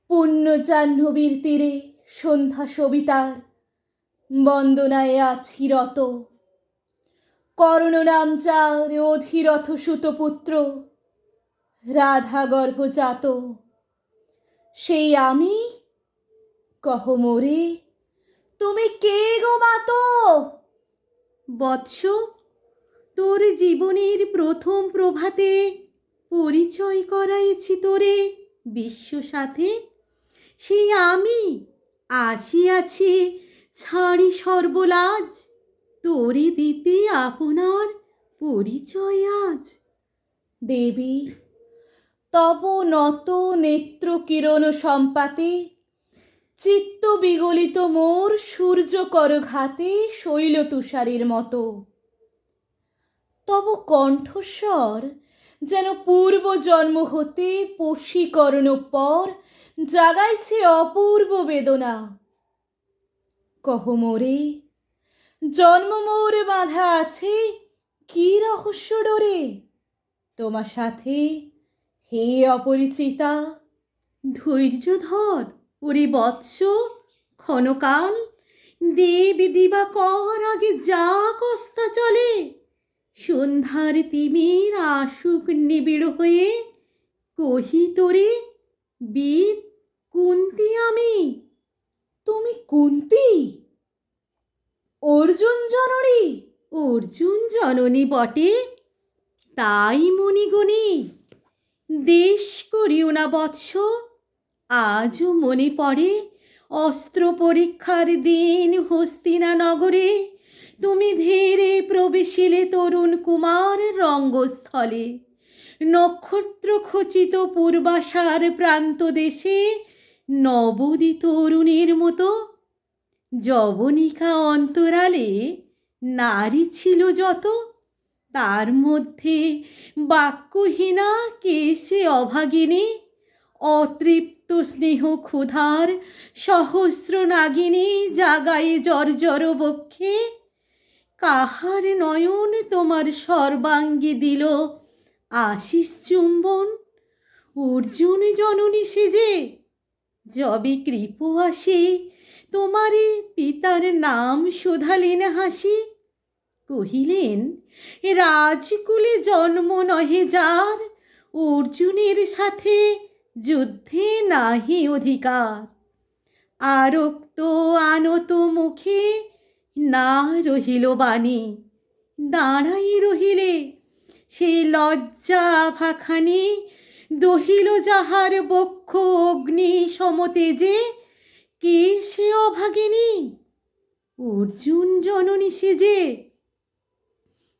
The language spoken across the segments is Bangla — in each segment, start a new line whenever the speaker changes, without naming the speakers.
পুণ্য জাহ্নবীর তীরে সন্ধ্যা সবিতার বন্দনায় আছি রত। কর্ণ নাম যার অধিরথ সুতপুত্র, রাধা গর্ভজাত। সেই আমি, কহ মোরে তুমি কে গো মাতো?
বৎস, তোর জীবনের প্রথম প্রভাতে পরিচয় করাইছি তোরে বিশ্ব সাথে। সেই আমি আসিয়াছি ছাড়ি সর্বলাজ, তোরে দিতে আপনার পরিচয় আজ।
দেবী, তব নত নেত্র কিরণ সম্পাতে চিত্ত বিগলিত মোর সূর্য করঘাতে শৈল তুষারের মতো। তব কণ্ঠস্বর যেন পূর্ব জন্ম হতে পশীকরণ পর জাগাইছে অপূর্ব বেদনা। কহ মোরে, জন্ম মোর বাঁধা আছে কি রহস্য ডোরে তোমার সাথে, হে অপরিচিতা?
ধৈর্য ধর ওরে বৎস, ক্ষণকাল দেব দিবাকর আগে যা কস্তা চলে। সন্ধ্যার তিমির আশুক নিবিড় হয়ে কহি তোরে বীর কুন্তি আমি।
তুমি কুন্তি, অর্জুন জননী?
অর্জুন জননী বটে, তাই মণিগুণী। দেশ করিও না বৎস, আজও মনে পড়ে অস্ত্র পরীক্ষার দিন হস্তিনা নগরে তুমি ধীরে প্রবেশিলে তরুণ কুমার রঙ্গস্থলে। নক্ষত্র খচিত পূর্বাশার প্রান্ত দেশে নবোদিত তরুণীর মতো যবনিকা অন্তরালে নারী ছিল যত। তার মধ্যে বাক্যহীনা কে সে অভাগিনী, অতৃপ্ত স্নেহ ক্ষুধার সহস্র নাগিনী জাগায়ে জর্জর বক্ষে। কাহার নয়ন তোমার সর্বাঙ্গে দিল আশিস চুম্বন? অর্জুন জননী সেজে যবে কৃপ আসি তোমারে পিতার নাম শোধালেন হাসি। কহিলেন রাজকুলে জন্ম নহে যার, অর্জুনের সাথে যুদ্ধে নাহি অধিকার। আরক্ত আনত মুখে না রহিল বাণী, দাঁড়াই রহিলে সেই লজ্জা আভাখানি। দহিল যাহার বক্ষ অগ্নি সমতেজে, কে সে অভাগিনী? অর্জুন জননী সেজে।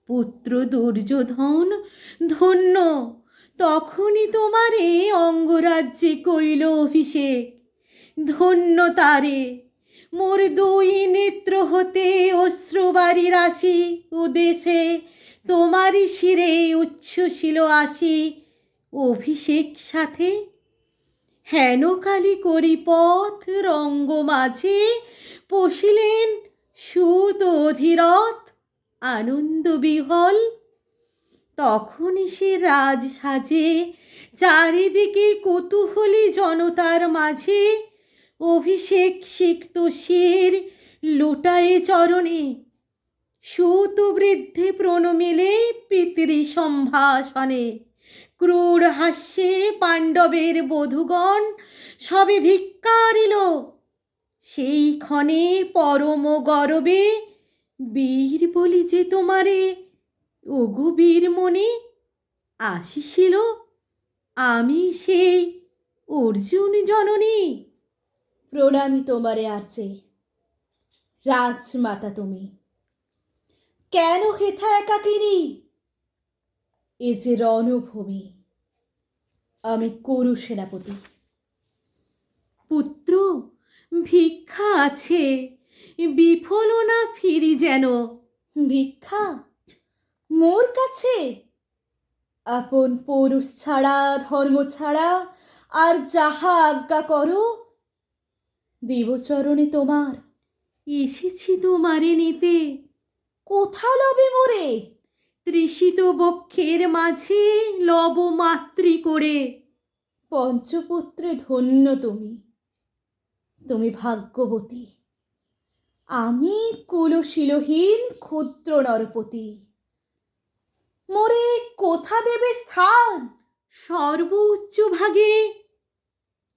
পুত্র দুর্যোধন ধন্য, তখনই তোমারে অঙ্গরাজ্যে কইল অভিষেক। ধন্য তারে, মোর দুই নেত্র হতে অশ্রুবারি রাশি উদেশে তোমারই শিরে উচ্ছ্বসিল আসি অভিষেক সাথে। হেন কালী করি পথ রঙ্গ মাঝে পশিলেন সুত অধিরথ আনন্দ বিহল। তখনই সে রাজ সাজে চারিদিকে কৌতূহলী জনতার মাঝে অভিষেক সিক্ত শির লুটায়ে চরণে। সুত বৃদ্ধে প্রণমিলে পিতৃ সম্ভাষণে, ক্রূর হাস্যে পাণ্ডবের বধূগণ সবে ধিক্কারিল। সেই ক্ষণে পরম গরবে বীর বলি যে তোমারে ওগো বীর মনে আসিছিল, আমি সেই অর্জুন জননী।
প্রণামী তোমারে আর্চে, রাজমাতা তুমি। কেন হেথা একাকিনী? এ যে রণভূমি, আমি কুরু সেনাপতি।
পুত্র, ভিক্ষা আছে, বিফল না ফিরি যেন।
ভিক্ষা মোর কাছে? আপন পৌরুষ ছাড়া ধর্ম ছাড়া আর যাহা আজ্ঞা করো দেবচরণে তোমার।
এসেছি তোমারে নিতে,
কোথা লবে মোরে?
তৃষিত বক্ষের মাঝে লব মাতৃ করে।
পঞ্চপুত্রে ধন্য তুমি, তুমি ভাগ্যবতী। আমি কুলশীলহীন ক্ষুদ্র নরপতি। মোরে কোথা দেবে স্থান?
সর্বোচ্চ ভাগে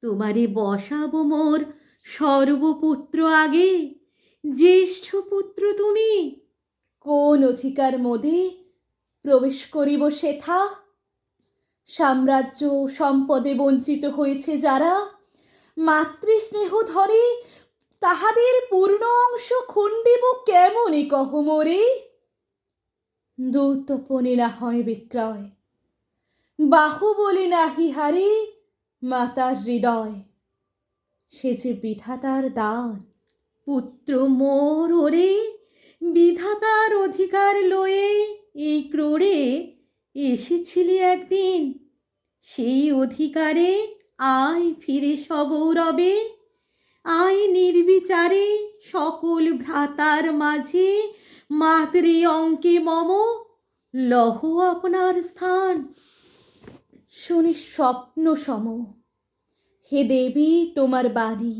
তোমারে বসাবো মোর সর্বপুত্র আগে। জ্যেষ্ঠ পুত্র তুমি।
কোন অধিকার মোদে প্রবেশ করিব সেথা? সাম্রাজ্য সম্পদে বঞ্চিত হয়েছে যারা, মাতৃস্নেহ ধরে তাহাদের পূর্ণ অংশ খণ্ডিব কেমনে কহ মোরে? দূতপনে না হয় বিক্রয়, বাহুবলে নাহি হারে মাতার হৃদয়। সে যে বিধাতার দান।
পুত্র মোর ওরে, বিধাতার অধিকার লয়ে এই ক্রোড়ে এসেছিলি একদিন। সেই অধিকারে আয় ফিরে সগৌরবে। আয় নির্বিচারে সকল ভ্রাতার মাঝে মাতৃ অঙ্কে মম লহ আপনার স্থান।
শুনি স্বপ্ন সম, হে দেবী তোমার বাণী।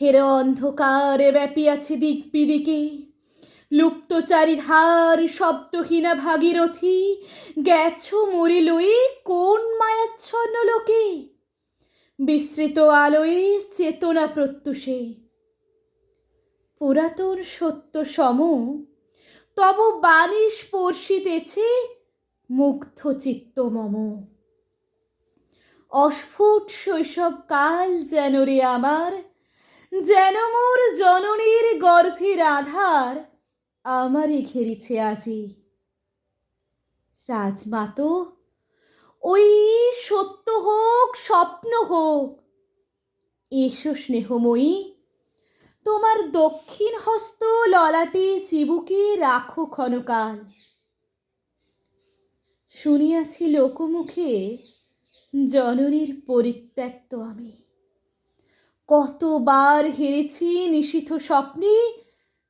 হের অন্ধকারে ব্যাপিয়াছে দিক বিদিকে, লুপ্ত চারিধার শব্দহীনা ভাগীরথী। গেছো মরে লয়ে কোন মায়াচ্ছন্ন লোকে? বিস্মৃত আলোয়ে চেতনা প্রত্যুষে, পুরাতন সত্য সম তব বাণী স্পর্শিতেছে মুগ্ধ চিত্ত মম। অস্ফুট শৈশব কাল যেন রে আমার, যেন মোর জননীর গর্ভের আধার আমারই ঘেরিছে আজি। রাজমাতো, ওই সত্য হোক স্বপ্ন হোক, এসো স্নেহময়ী, তোমার দক্ষিণ হস্ত ললাটে চিবুকে রাখো ক্ষণকাল। শুনিয়াছি লোকমুখে জননীর পরিত্যক্ত আমি, কতবার হেরেছি নিশীথ স্বপ্নে।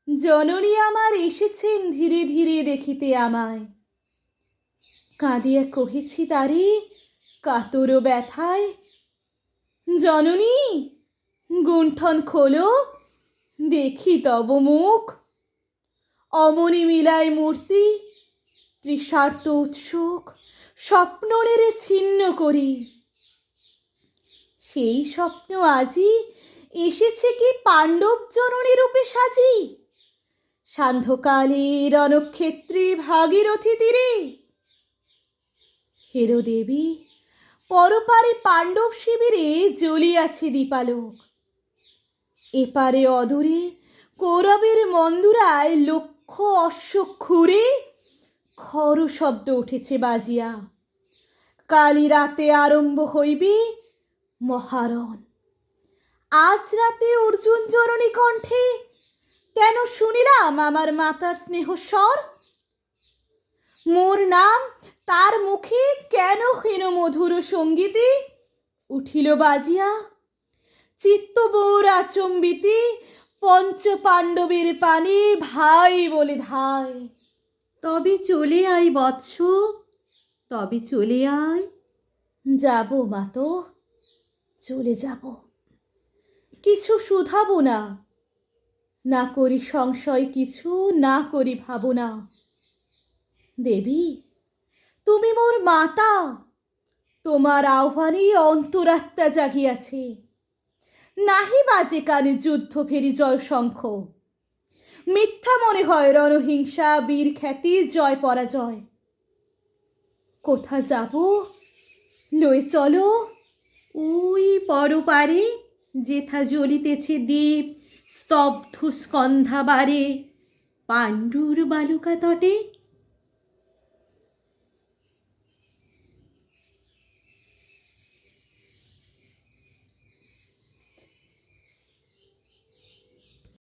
জননী আমার এসেছেন ধীরে ধীরে দেখিতে আমায়। কাঁদিয়া কহেছি তারে কাতর ব্যথায়, জননী গুণ্ঠন খোলো, দেখি তব মুখ। অমনি মিলায় মূর্তি, তৃষার্ত উৎসুক স্বপ্নরে ছিন্ন করি। সেই স্বপ্ন আজি এসেছে কি পাণ্ডব জননী রূপে সাজি, সান্ধ্যকালে রণক্ষেত্রে ভাগীরথী তীরে। হেরো দেবী, পরপারে পাণ্ডব শিবিরে জ্বলিয়াছে দীপালোক। এপারে অদূরে কৌরবের মন্দুরায় লক্ষ অশ্ব খুঁড়ে খর শব্দ উঠেছে বাজিয়া। কালি রাতে আরম্ভ হইবে মহারণ। আজ রাতে অর্জুন জননী কণ্ঠে কেন শুনিলাম আমার মাতার স্নেহ স্বর? মোর নাম তার মুখে কেন হেন মধুর সঙ্গীতে উঠিল বাজিয়া? চিত্তবোর আচম্বিতে পঞ্চ পাণ্ডবের পানে ভাই বলে ধায়।
তবে চলে আয় বৎস, তবে চলে আয়।
যাব মাতো, চলে যাব, কিছু শুধাবো না, না করি সংশয় কিছু, না করি ভাবনা। দেবী, তুমি মোর মাতা, তোমার আহ্বানে অন্তরাত্মা জাগিয়াছে। নাহি বাজে কানে যুদ্ধ ফেরি জয় শঙ্খ, মিথ্যা মনে হয় রণহিংসা বীর খ্যাতি জয় পরাজয়। কোথা যাব লয়ে চলো?
ওই পরপারে যেথা জ্বলিতেছে দ্বীপ স্তব্ধ স্কন্ধাবারে, পাণ্ডুর বালুকা তটে।